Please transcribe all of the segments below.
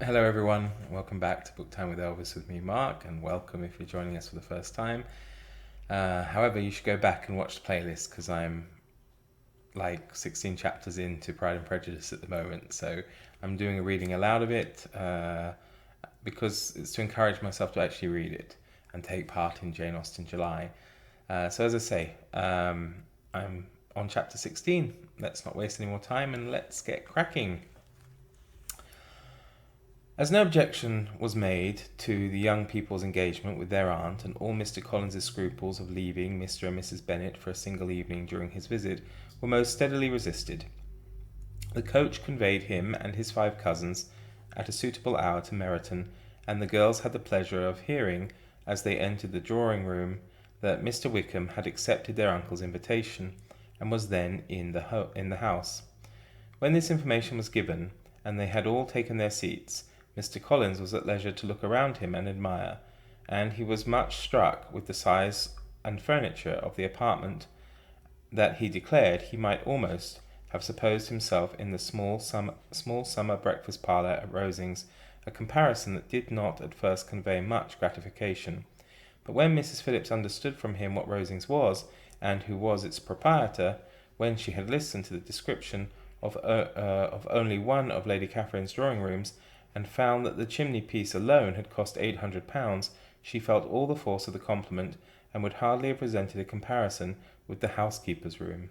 Hello, everyone. Welcome back to Book Time with Elvis with me, Mark, and welcome if you're joining us for the first time. However, you should go back and watch the playlist because I'm like 16 chapters into Pride and Prejudice at the moment. So I'm doing a reading aloud of it because it's to encourage myself to actually read it and take part in Jane Austen July. So as I say, I'm on chapter 16. Let's not waste any more time and let's get cracking. As no objection was made to the young people's engagement with their aunt, and all Mr. Collins's scruples of leaving Mr. and Mrs. Bennet for a single evening during his visit were most steadily resisted, the coach conveyed him and his 5 cousins at a suitable hour to Meryton, and the girls had the pleasure of hearing, as they entered the drawing-room, that Mr. Wickham had accepted their uncle's invitation, and was then in the house. When this information was given, and they had all taken their seats, Mr. Collins was at leisure to look around him and admire, and he was much struck with the size and furniture of the apartment, that he declared he might almost have supposed himself in the small summer breakfast parlour at Rosings, a comparison that did not at first convey much gratification. But when Mrs. Phillips understood from him what Rosings was, and who was its proprietor, when she had listened to the description of only one of Lady Catherine's drawing-rooms, and found that the chimney-piece alone had cost £800, she felt all the force of the compliment, and would hardly have resented a comparison with the housekeeper's room.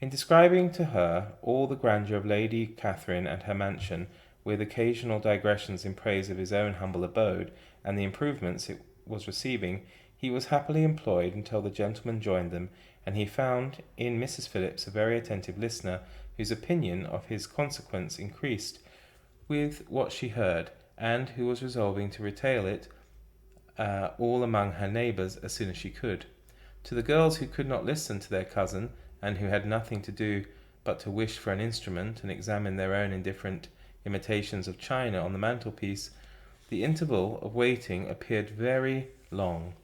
In describing to her all the grandeur of Lady Catherine and her mansion, with occasional digressions in praise of his own humble abode, and the improvements it was receiving, he was happily employed until the gentlemen joined them, and he found in Mrs. Phillips a very attentive listener, whose opinion of his consequence increased with what she heard, and who was resolving to retail it all among her neighbours as soon as she could. To the girls who could not listen to their cousin, and who had nothing to do but to wish for an instrument and examine their own indifferent imitations of china on the mantelpiece, the interval of waiting appeared very long.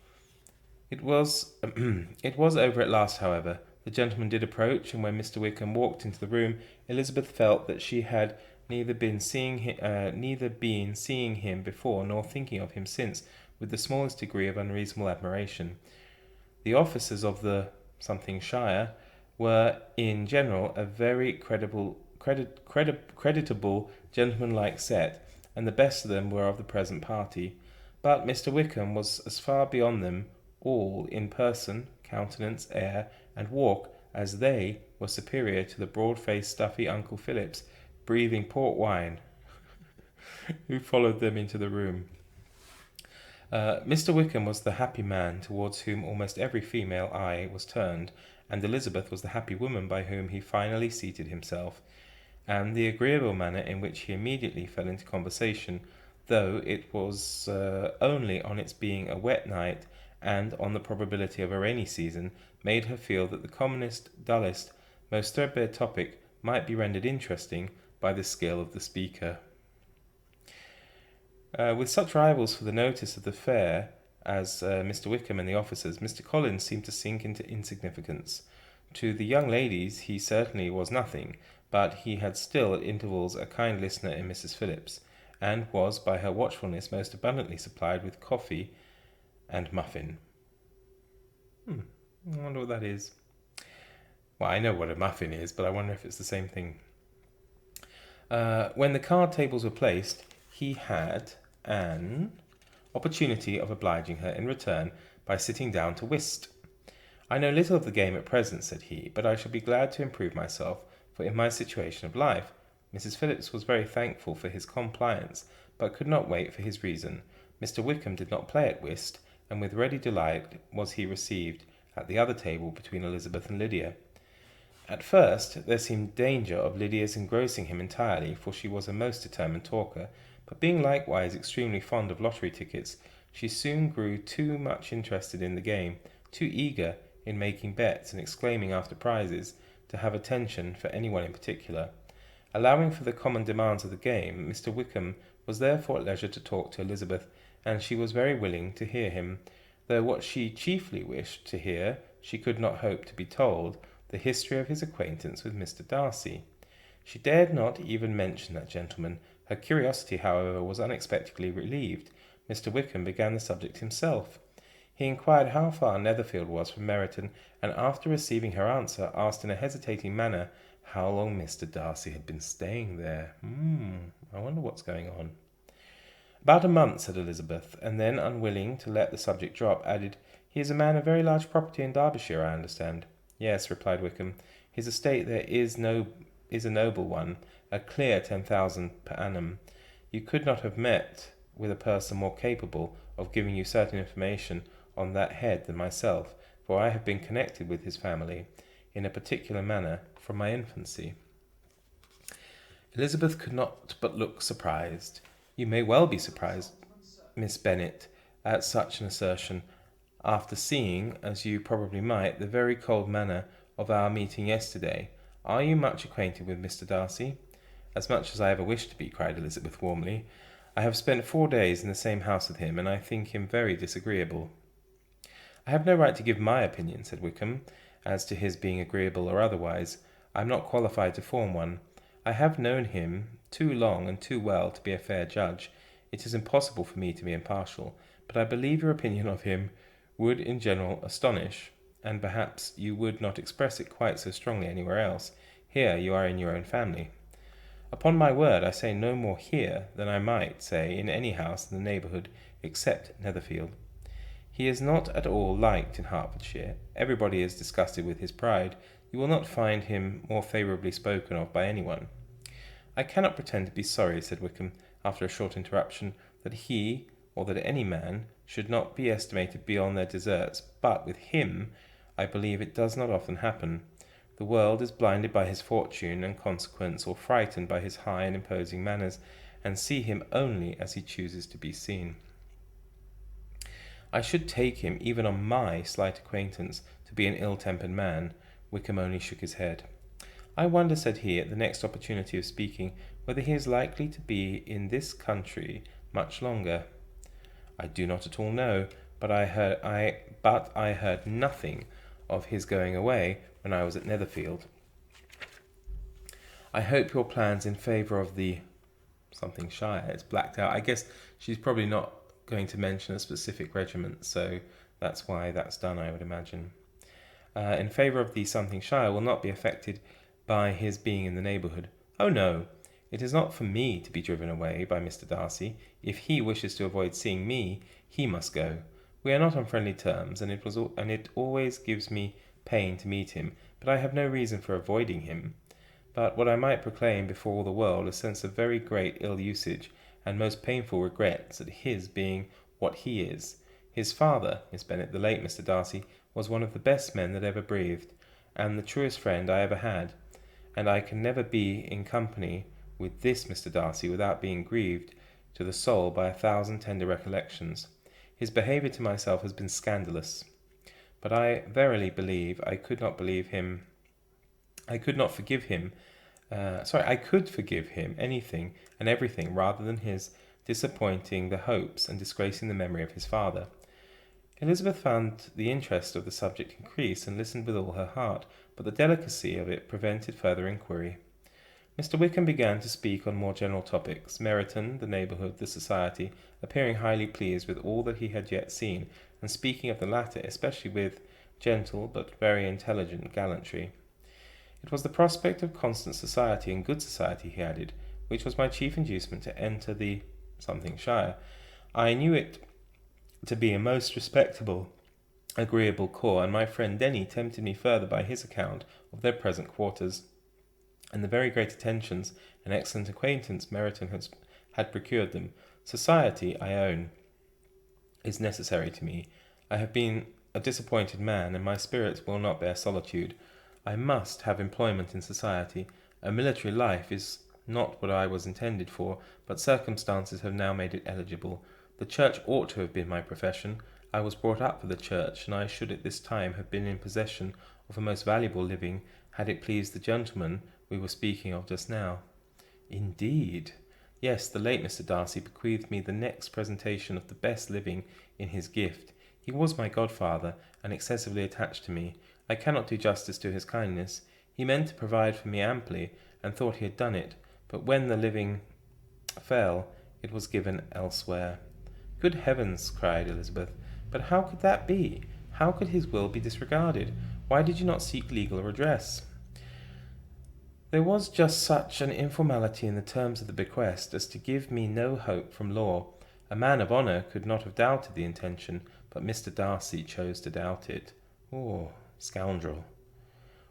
It was over at last, however. The gentleman did approach, and when Mr. Wickham walked into the room, Elizabeth felt that she had neither been seeing him before nor thinking of him since with the smallest degree of unreasonable admiration. The officers of the shire were in general a very creditable, gentlemanlike set, and the best of them were of the present party. But Mr. Wickham was as far beyond them all in person, countenance, air, and walk as they were superior to the broad-faced, stuffy Uncle Phillips, breathing port wine, who followed them into the room. Mr. Wickham was the happy man towards whom almost every female eye was turned, and Elizabeth was the happy woman by whom he finally seated himself, and the agreeable manner in which he immediately fell into conversation, though it was only on its being a wet night and on the probability of a rainy season, made her feel that the commonest, dullest, most threadbare topic might be rendered interesting by the skill of the speaker. With such rivals for the notice of the fair as Mr. Wickham and the officers, Mr. Collins seemed to sink into insignificance. To the young ladies he certainly was nothing, but he had still at intervals a kind listener in Mrs. Phillips, and was by her watchfulness most abundantly supplied with coffee and muffin. I wonder what that is. Well, I know what a muffin is, but I wonder if it's the same thing. When the card tables were placed, he had an opportunity of obliging her in return by sitting down to whist. "I know little of the game at present," said he, "but I shall be glad to improve myself, for in my situation of life." Mrs. Phillips was very thankful for his compliance, but could not wait for his reason. Mr. Wickham did not play at whist, and with ready delight was he received at the other table between Elizabeth and Lydia. At first there seemed danger of Lydia's engrossing him entirely, for she was a most determined talker, but being likewise extremely fond of lottery tickets, she soon grew too much interested in the game, too eager in making bets and exclaiming after prizes, to have attention for anyone in particular. Allowing for the common demands of the game, Mr. Wickham was therefore at leisure to talk to Elizabeth, and she was very willing to hear him, though what she chiefly wished to hear she could not hope to be told, the history of his acquaintance with Mr. Darcy. She dared not even mention that gentleman, Her curiosity, however, was unexpectedly relieved. Mr. Wickham began the subject himself. He inquired how far Netherfield was from Meryton, and after receiving her answer, asked in a hesitating manner how long Mr. Darcy had been staying there. I wonder what's going on. About a month, said Elizabeth, and then, unwilling to let the subject drop, added, He is a man of very large property in Derbyshire, I understand. Yes, replied Wickham. His estate there is a noble one, a clear 10,000 per annum. You could not have met with a person more capable of giving you certain information on that head than myself, for I have been connected with his family in a particular manner from my infancy. Elizabeth could not but look surprised. You may well be surprised, Miss Bennet, at such an assertion, after seeing, as you probably might, the very cold manner of our meeting yesterday. Are you much acquainted with Mr. Darcy? As much as I ever wished to be, cried Elizabeth warmly. I have spent 4 days in the same house with him, and I think him very disagreeable. I have no right to give my opinion, said Wickham, as to his being agreeable or otherwise. I am not qualified to form one. I have known him too long and too well to be a fair judge. It is impossible for me to be impartial, but I believe your opinion of him would in general astonish, and perhaps you would not express it quite so strongly anywhere else. Here you are in your own family. Upon my word, I say no more here than I might say in any house in the neighbourhood, except Netherfield. He is not at all liked in Hertfordshire. Everybody is disgusted with his pride. You will not find him more favourably spoken of by anyone. I cannot pretend to be sorry, said Wickham, after a short interruption, that he, or that any man, should not be estimated beyond their deserts, but with him, I believe it does not often happen. The world is blinded by his fortune and consequence, or frightened by his high and imposing manners, and see him only as he chooses to be seen. I should take him, even on my slight acquaintance, to be an ill-tempered man. Wickham only shook his head. I wonder, said he, at the next opportunity of speaking, whether he is likely to be in this country much longer. I do not at all know, but I heard nothing of his going away when I was at Netherfield. I hope your plans in favour of the something Shire. It's blacked out. I guess she's probably not going to mention a specific regiment, so that's why that's done, I would imagine. In favour of the something Shire will not be affected by his being in the neighbourhood. Oh no, it is not for me to be driven away by Mr. Darcy. If he wishes to avoid seeing me, he must go. We are not on friendly terms, and it always gives me pain to meet him, but I have no reason for avoiding him. But what I might proclaim before all the world a sense of very great ill-usage, and most painful regrets at his being what he is. His father, Miss Bennet, the late Mr. Darcy, was one of the best men that ever breathed, and the truest friend I ever had, and I can never be in company with this Mr. Darcy without being grieved to the soul by 1,000 tender recollections. His behaviour to myself has been scandalous, but I verily believe I could forgive him anything and everything rather than his disappointing the hopes and disgracing the memory of his father. Elizabeth found the interest of the subject increase and listened with all her heart, but the delicacy of it prevented further inquiry. Mr. Wickham began to speak on more general topics, Meryton, the neighbourhood, the society, appearing highly pleased with all that he had yet seen, and speaking of the latter especially with gentle but very intelligent gallantry. It was the prospect of constant society and good society, he added, which was my chief inducement to enter the something Shire. I knew it to be a most respectable, agreeable corps, and my friend Denny tempted me further by his account of their present quarters, and the very great attentions and excellent acquaintance Meryton had procured them. Society, I own, is necessary to me. I have been a disappointed man, and my spirits will not bear solitude. I must have employment in society. A military life is not what I was intended for, but circumstances have now made it eligible. The church ought to have been my profession. I was brought up for the church, and I should at this time have been in possession of a most valuable living, had it pleased the gentleman we were speaking of just now. Indeed. Yes, the late Mr. Darcy bequeathed me the next presentation of the best living in his gift. He was my godfather, and excessively attached to me. I cannot do justice to his kindness. He meant to provide for me amply, and thought he had done it, but when the living fell, it was given elsewhere. Good heavens, cried Elizabeth, but how could that be? How could his will be disregarded? Why did you not seek legal redress? There was just such an informality in the terms of the bequest as to give me no hope from law. A man of honour could not have doubted the intention, but Mr. Darcy chose to doubt it. Oh, scoundrel!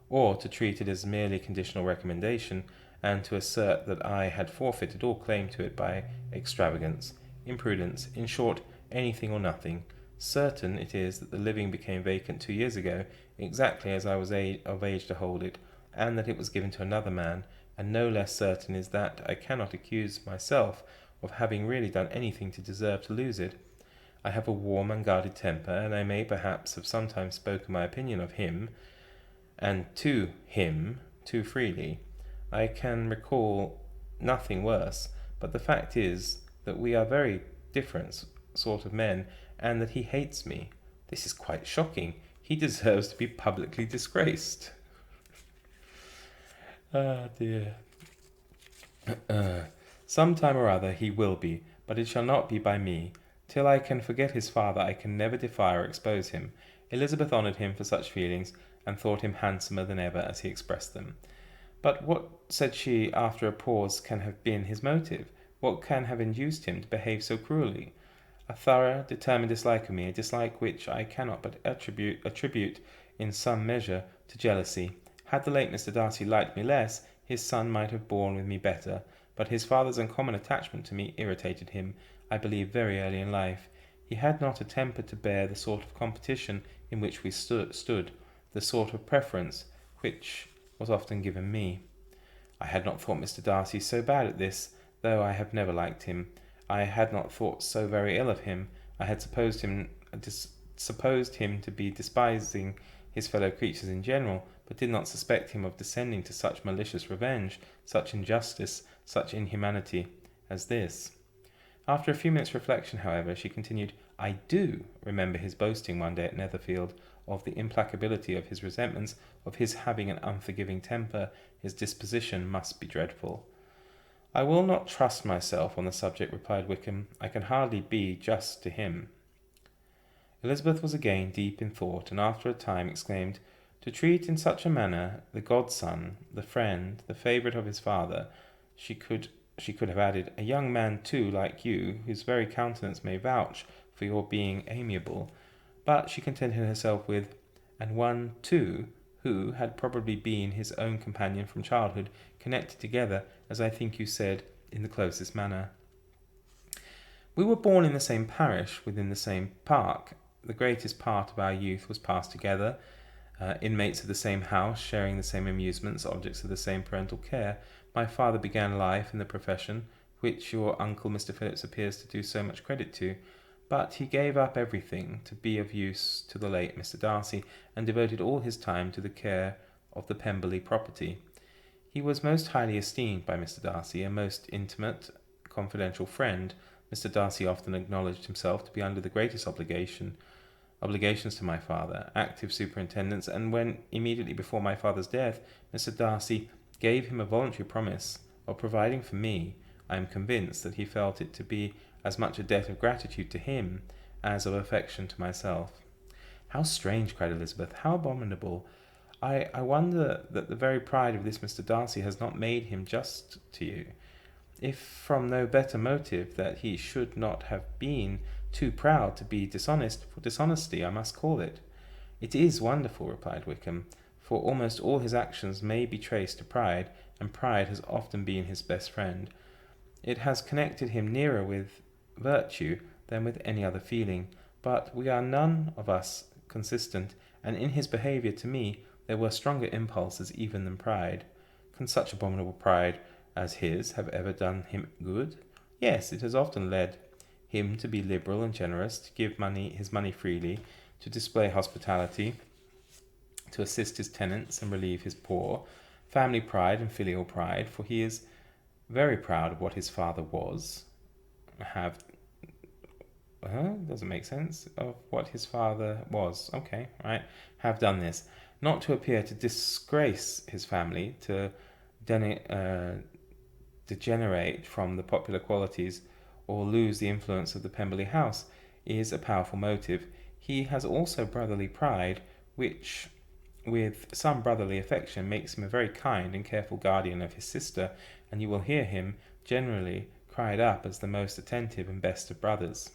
Or to treat it as merely conditional recommendation, and to assert that I had forfeited all claim to it by extravagance, imprudence, in short, anything or nothing. Certain it is that the living became vacant 2 years ago, exactly as I was of age to hold it, and that it was given to another man, and no less certain is that I cannot accuse myself of having really done anything to deserve to lose it. I have a warm, unguarded temper, and I may perhaps have sometimes spoken my opinion of him, and to him, too freely. I can recall nothing worse, but the fact is that we are very different sort of men, and that he hates me. This is quite shocking. He deserves to be publicly disgraced. Ah, dear. Some time or other he will be, but it shall not be by me. Till I can forget his father, I can never defy or expose him. Elizabeth honoured him for such feelings, and thought him handsomer than ever as he expressed them. But what, said she, after a pause, can have been his motive? What can have induced him to behave so cruelly? A thorough, determined dislike of me, a dislike which I cannot but attribute in some measure to jealousy. Had the late Mr. Darcy liked me less, his son might have borne with me better, but his father's uncommon attachment to me irritated him, I believe, very early in life. He had not a temper to bear the sort of competition in which we stood, the sort of preference which was often given me. I had not thought Mr. Darcy so bad at this, though I have never liked him. I had not thought so very ill of him. I had supposed him to be despising his fellow creatures in general, but did not suspect him of descending to such malicious revenge, such injustice, such inhumanity as this. After a few minutes' reflection, however, she continued, I do remember his boasting one day at Netherfield of the implacability of his resentments, of his having an unforgiving temper. His disposition must be dreadful. I will not trust myself on the subject, replied Wickham. I can hardly be just to him. Elizabeth was again deep in thought, and after a time exclaimed, to treat in such a manner the godson, the friend, the favourite of his father, she could have added, a young man too, like you, whose very countenance may vouch for your being amiable, but she contented herself with, and one too, who had probably been his own companion from childhood, connected together, as I think you said, in the closest manner. We were born in the same parish, within the same park. The greatest part of our youth was passed together, inmates of the same house, sharing the same amusements, objects of the same parental care. My father began life in the profession which your uncle Mr. Phillips appears to do so much credit to, but he gave up everything to be of use to the late Mr. Darcy, and devoted all his time to the care of the Pemberley property. He was most highly esteemed by Mr. Darcy, a most intimate, confidential friend. Mr. Darcy often acknowledged himself to be under the greatest obligations to my father, active superintendence, and when, immediately before my father's death, Mr. Darcy gave him a voluntary promise of providing for me, I am convinced that he felt it to be as much a debt of gratitude to him as of affection to myself. How strange, cried Elizabeth, how abominable! I wonder that the very pride of this Mr. Darcy has not made him just to you, if from no better motive, that he should not have been too proud to be dishonest, for dishonesty I must call it. It is wonderful, replied Wickham, for almost all his actions may be traced to pride, and pride has often been his best friend. It has connected him nearer with virtue than with any other feeling, but we are none of us consistent, and in his behaviour to me there were stronger impulses even than pride. Can such abominable pride as his have ever done him good? Yes, it has often led him to be liberal and generous, to give his money freely, to display hospitality, to assist his tenants and relieve his poor. Family pride and filial pride, for he is very proud of what his father was. Doesn't make sense. Of what his father was. Okay, right. Have done this. Not to appear to disgrace his family, to degenerate from the popular qualities or lose the influence of the Pemberley house is a powerful motive. He has also brotherly pride, which, with some brotherly affection, makes him a very kind and careful guardian of his sister, and you will hear him generally cried up as the most attentive and best of brothers.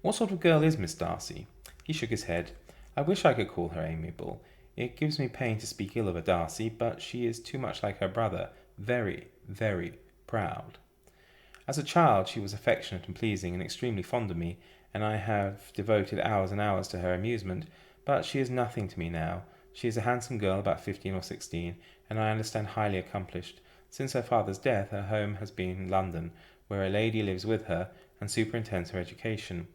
What sort of girl is Miss Darcy? He shook his head. I wish I could call her amiable. It gives me pain to speak ill of a Darcy, but she is too much like her brother, very, very proud. As a child she was affectionate and pleasing, and extremely fond of me, and I have devoted hours and hours to her amusement, but she is nothing to me now. She is a handsome girl, about 15 or 16, and I understand highly accomplished. Since her father's death, her home has been in London, where a lady lives with her and superintends her education.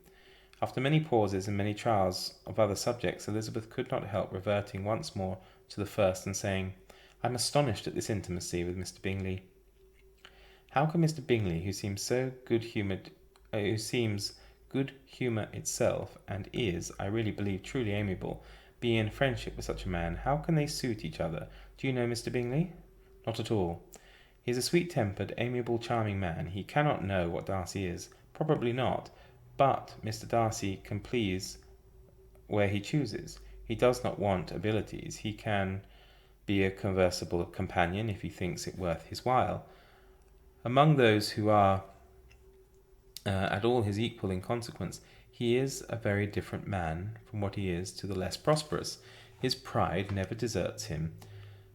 After many pauses and many trials of other subjects, Elizabeth could not help reverting once more to the first and saying, I am astonished at this intimacy with Mr. Bingley. How can Mr. Bingley, who seems good humour itself, and is, I really believe, truly amiable, be in friendship with such a man? How can they suit each other? Do you know Mr. Bingley? Not at all. He is a sweet-tempered, amiable, charming man. He cannot know what Darcy is. Probably not. But Mr. Darcy can please where he chooses. He does not want abilities. He can be a conversable companion if he thinks it worth his while. Among those who are at all his equal in consequence, he is a very different man from what he is to the less prosperous. His pride never deserts him.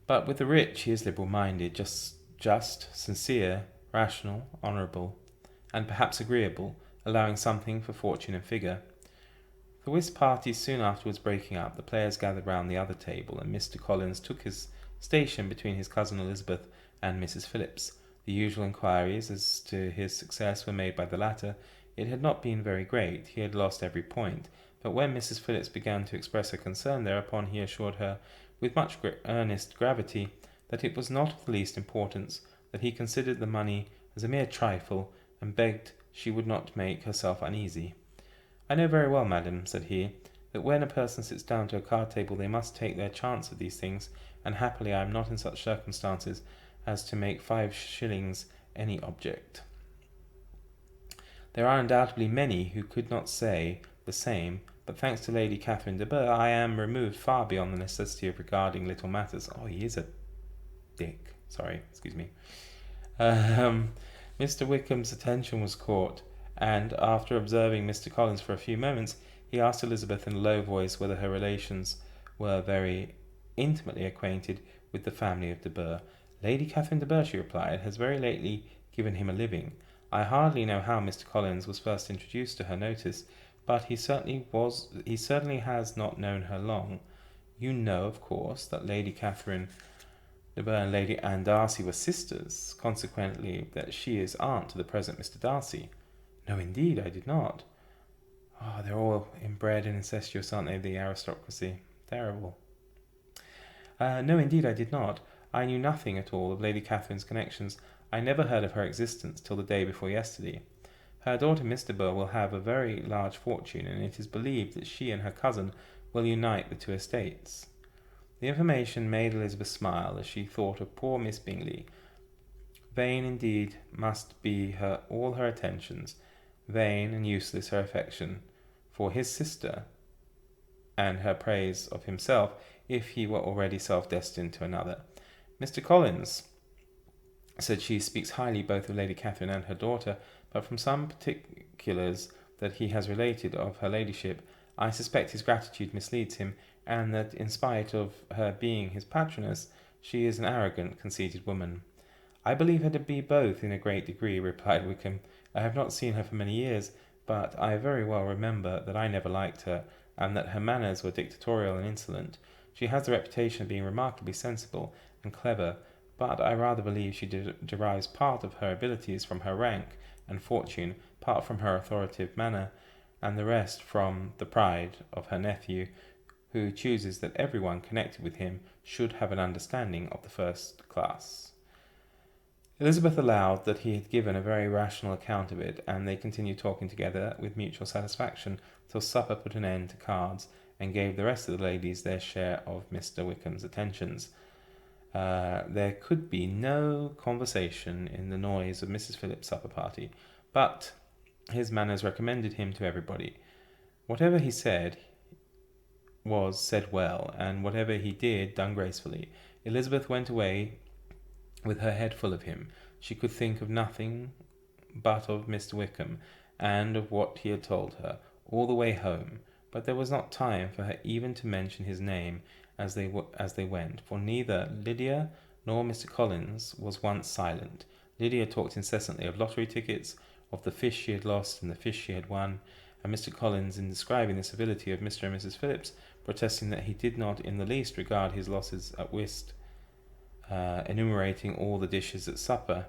But with the rich he is liberal-minded, just, sincere, rational, honourable, and perhaps agreeable, allowing something for fortune and figure. The whist party soon afterwards breaking up, the players gathered round the other table, and Mr. Collins took his station between his cousin Elizabeth and Mrs. Phillips. The usual inquiries as to his success were made by the latter. It had not been very great. He had lost every point. But when Mrs. Phillips began to express her concern thereupon, he assured her, with much earnest gravity, that it was not of the least importance, that he considered the money as a mere trifle, and begged she would not make herself uneasy. I know very well, madam, said he, that when a person sits down to a card-table they must take their chance of these things, and happily I am not in such circumstances as to make 5 shillings any object. There are undoubtedly many who could not say the same, but thanks to Lady Catherine de Bourgh, I am removed far beyond the necessity of regarding little matters. Oh, he is a dick. Sorry, excuse me. Mr. Wickham's attention was caught, and after observing Mr. Collins for a few moments, he asked Elizabeth in a low voice whether her relations were very intimately acquainted with the family of de Bourgh. Lady Catherine de Bourgh, she replied, has very lately given him a living. I hardly know how Mr. Collins was first introduced to her notice, but he certainly has not known her long. You know, of course, that Lady Catherine de Bourgh and Lady Anne Darcy were sisters, consequently that she is aunt to the present Mr. Darcy. No, indeed, I did not. Oh, they're all inbred and incestuous, aren't they, the aristocracy? Terrible. No, indeed, I did not. I knew nothing at all of Lady Catherine's connections. I never heard of her existence till the day before yesterday. Her daughter Miss de Bourgh will have a very large fortune, and it is believed that she and her cousin will unite the 2 estates. The information made Elizabeth smile as she thought of poor Miss Bingley. Vain indeed must be all her attentions, vain and useless her affection for his sister, and her praise of himself, if he were already self-destined to another. Mr. Collins, said she, speaks highly both of Lady Catherine and her daughter, but from some particulars that he has related of her ladyship, I suspect his gratitude misleads him, and that in spite of her being his patroness, she is an arrogant, conceited woman. I believe her to be both in a great degree, replied Wickham. I have not seen her for many years, but I very well remember that I never liked her, and that her manners were dictatorial and insolent. She has the reputation of being remarkably sensible and clever, but I rather believe she derives part of her abilities from her rank and fortune, part from her authoritative manner, and the rest from the pride of her nephew, who chooses that everyone connected with him should have an understanding of the first class. Elizabeth allowed that he had given a very rational account of it, and they continued talking together with mutual satisfaction till supper put an end to cards, and gave the rest of the ladies their share of Mr. Wickham's attentions. There could be no conversation in the noise of Mrs. Phillips's supper party, but his manners recommended him to everybody. Whatever he said was said well, and whatever he did done gracefully. Elizabeth went away with her head full of him. She could think of nothing but of Mr. Wickham, and of what he had told her, all the way home, but there was not time for her even to mention his name as they went, for neither Lydia nor Mr. Collins was once silent. Lydia talked incessantly of lottery tickets, of the fish she had lost and the fish she had won, and Mr. Collins, in describing the civility of Mr. and Mrs. Phillips, protesting that he did not in the least regard his losses at whist, enumerating all the dishes at supper,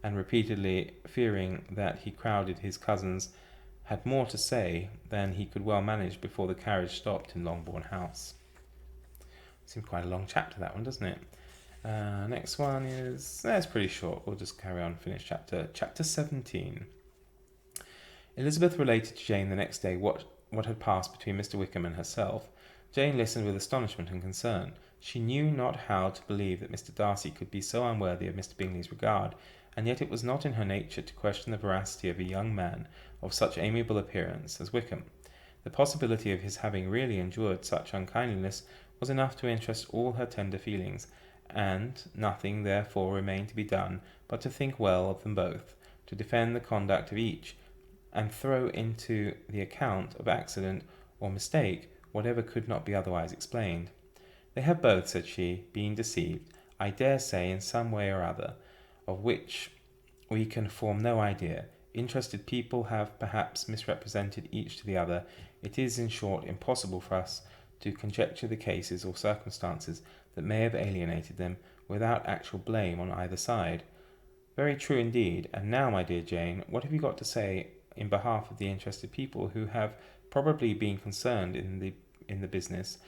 and repeatedly fearing that he crowded his cousins, had more to say than he could well manage before the carriage stopped in Longbourn House. Seems quite a long chapter, that one, doesn't it? Next one is... That's pretty short. We'll just carry on, finish Chapter 17. Elizabeth related to Jane the next day what had passed between Mr. Wickham and herself. Jane listened with astonishment and concern. She knew not how to believe that Mr. Darcy could be so unworthy of Mr. Bingley's regard, and yet it was not in her nature to question the veracity of a young man of such amiable appearance as Wickham. The possibility of his having really endured such unkindness was enough to interest all her tender feelings, and nothing therefore remained to be done but to think well of them both, to defend the conduct of each, and throw into the account of accident or mistake whatever could not be otherwise explained. They have both, said she, been deceived, I dare say, in some way or other, of which we can form no idea. Interested people have perhaps misrepresented each to the other. It is, in short, impossible for us to conjecture the cases or circumstances that may have alienated them, without actual blame on either side. Very true indeed. And now, my dear Jane, what have you got to say in behalf of the interested people who have probably been concerned in the business?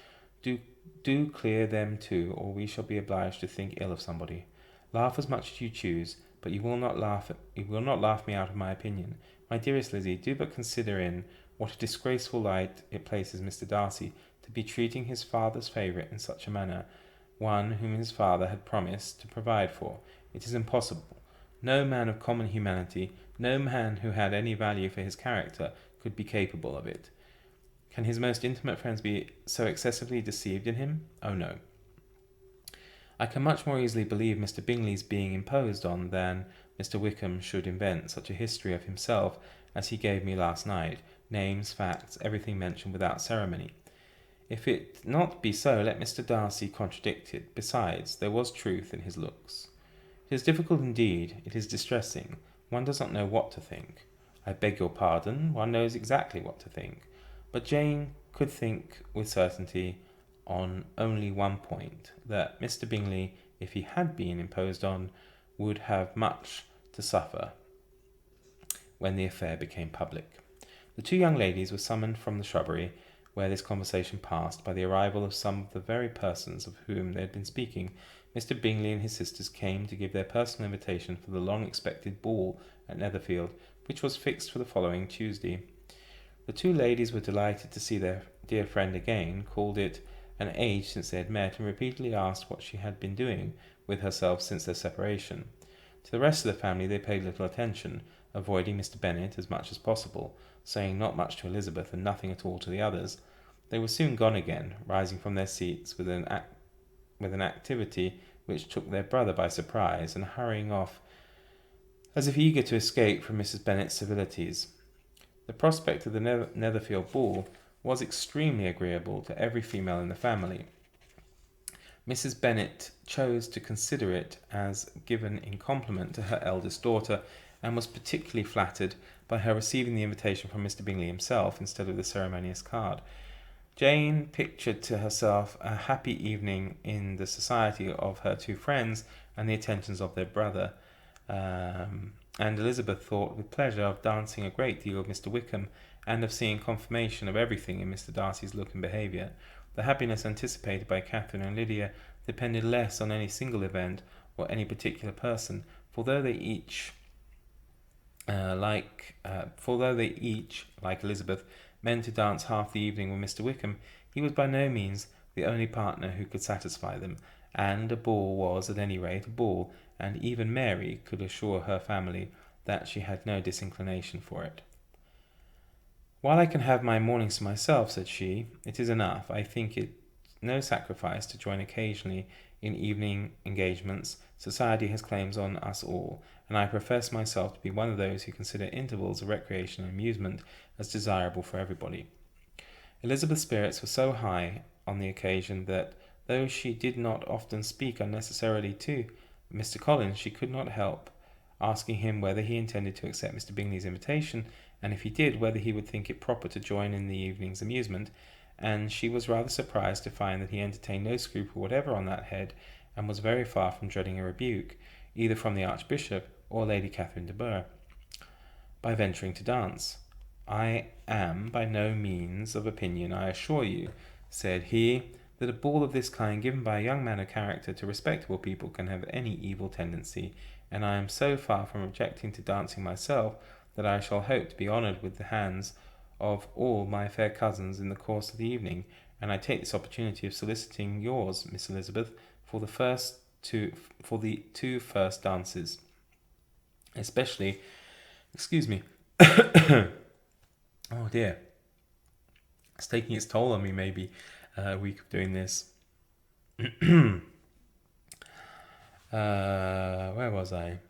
Do clear them too, or we shall be obliged to think ill of somebody. Laugh as much as you choose, but you will not laugh me out of my opinion. My dearest Lizzie, do but consider in what a disgraceful light it places Mr. Darcy to be treating his father's favourite in such a manner, one whom his father had promised to provide for. It is impossible. No man of common humanity, no man who had any value for his character, could be capable of it. Can his most intimate friends be so excessively deceived in him? Oh, no. I can much more easily believe Mr. Bingley's being imposed on than Mr. Wickham should invent such a history of himself as he gave me last night, names, facts, everything mentioned without ceremony. If it not be so, let Mr. Darcy contradict it. Besides, there was truth in his looks. It is difficult indeed, it is distressing. One does not know what to think. I beg your pardon, one knows exactly what to think. But Jane could think with certainty on only one point, that Mr. Bingley, if he had been imposed on, would have much to suffer when the affair became public. The two young ladies were summoned from the shrubbery where this conversation passed by the arrival of some of the very persons of whom they had been speaking. Mr. Bingley and his sisters came to give their personal invitation for the long-expected ball at Netherfield, which was fixed for the following Tuesday. The two ladies were delighted to see their dear friend again, called it an age since they had met, and repeatedly asked what she had been doing with herself since their separation. To the rest of the family they paid little attention, avoiding Mr. Bennet as much as possible, saying not much to Elizabeth and nothing at all to the others. They were soon gone again, rising from their seats with an activity which took their brother by surprise, and hurrying off as if eager to escape from Mrs. Bennet's civilities. The prospect of the Netherfield ball was extremely agreeable to every female in the family. Mrs. Bennet chose to consider it as given in compliment to her eldest daughter, and was particularly flattered by her receiving the invitation from Mr. Bingley himself instead of the ceremonious card. Jane pictured to herself a happy evening in the society of her two friends and the attentions of their brother, and Elizabeth thought with pleasure of dancing a great deal with Mr. Wickham, and of seeing confirmation of everything in Mr. Darcy's look and behaviour. The happiness anticipated by Catherine and Lydia depended less on any single event or any particular person, for though they each, like Elizabeth, meant to dance half the evening with Mr. Wickham, he was by no means the only partner who could satisfy them, and a ball was, at any rate, a ball, and even Mary could assure her family that she had no disinclination for it. "While I can have my mornings to myself," said she, "it is enough. I think it no sacrifice to join occasionally in evening engagements. Society has claims on us all, and I profess myself to be one of those who consider intervals of recreation and amusement as desirable for everybody." Elizabeth's spirits were so high on the occasion that, though she did not often speak unnecessarily to Mr. Collins, she could not help asking him whether he intended to accept Mr. Bingley's invitation, and if he did, whether he would think it proper to join in the evening's amusement, and she was rather surprised to find that he entertained no scruple whatever on that head, and was very far from dreading a rebuke, either from the Archbishop or Lady Catherine de Bourgh, by venturing to dance. "I am by no means of opinion, I assure you," said he, "that a ball of this kind given by a young man of character to respectable people can have any evil tendency, and I am so far from objecting to dancing myself that I shall hope to be honoured with the hands of all my fair cousins in the course of the evening, and I take this opportunity of soliciting yours, Miss Elizabeth, for the two first dances, especially, excuse me, oh dear, it's taking its toll on me, maybe, a week of doing this. Where was I?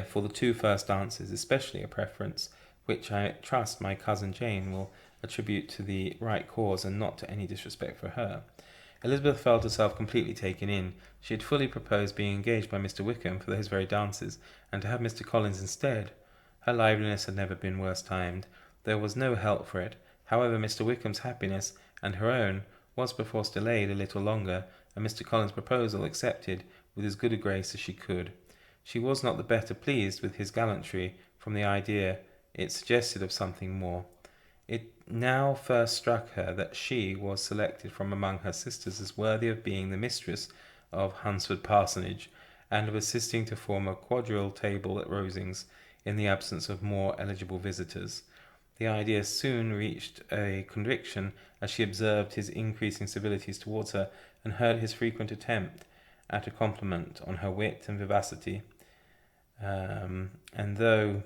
For the two first dances, especially a preference which I trust my cousin Jane will attribute to the right cause and not to any disrespect for her. Elizabeth felt herself completely taken in. She had fully proposed being engaged by Mr. Wickham for those very dances, and to have Mr. Collins instead. Her liveliness had never been worse timed. There was no help for it. However, Mr. Wickham's happiness and her own was perforce delayed a little longer, and Mr. Collins' proposal accepted with as good a grace as she could. She was not the better pleased with his gallantry from the idea it suggested of something more. It now first struck her that she was selected from among her sisters as worthy of being the mistress of Hunsford Parsonage, and of assisting to form a quadrille table at Rosings, in the absence of more eligible visitors. The idea soon reached a conviction as she observed his increasing civilities towards her, and heard his frequent attempt at a compliment on her wit and vivacity, and though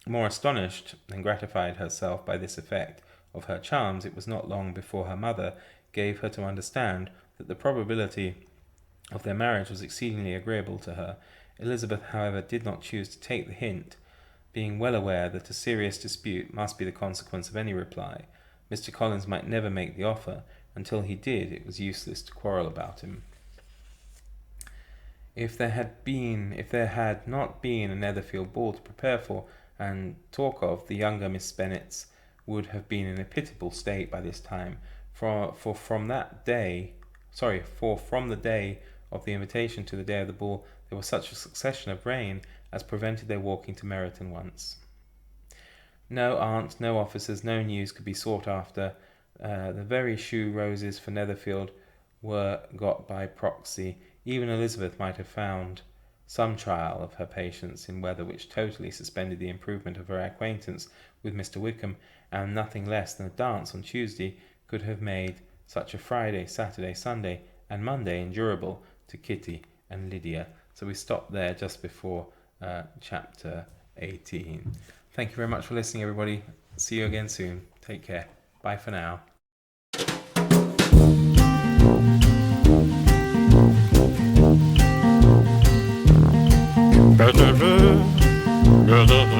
more astonished than gratified herself by this effect of her charms, it was not long before her mother gave her to understand that the probability of their marriage was exceedingly agreeable to her. Elizabeth, however, did not choose to take the hint, being well aware that a serious dispute must be the consequence of any reply. Mr. Collins might never make the offer. Until he did, it was useless to quarrel about him. If there had not been a Netherfield ball to prepare for and talk of, the younger Miss Bennets would have been in a pitiable state by this time, for from the day of the invitation to the day of the ball there was such a succession of rain as prevented their walking to Meryton once. No aunt, no officers, no news could be sought after. The very shoe roses for Netherfield were got by proxy. Even Elizabeth might have found some trial of her patience in weather which totally suspended the improvement of her acquaintance with Mr. Wickham, and nothing less than a dance on Tuesday could have made such a Friday, Saturday, Sunday, and Monday endurable to Kitty and Lydia. So we stopped there just before chapter 18. Thank you very much for listening, everybody. See you again soon. Take care. Bye for now.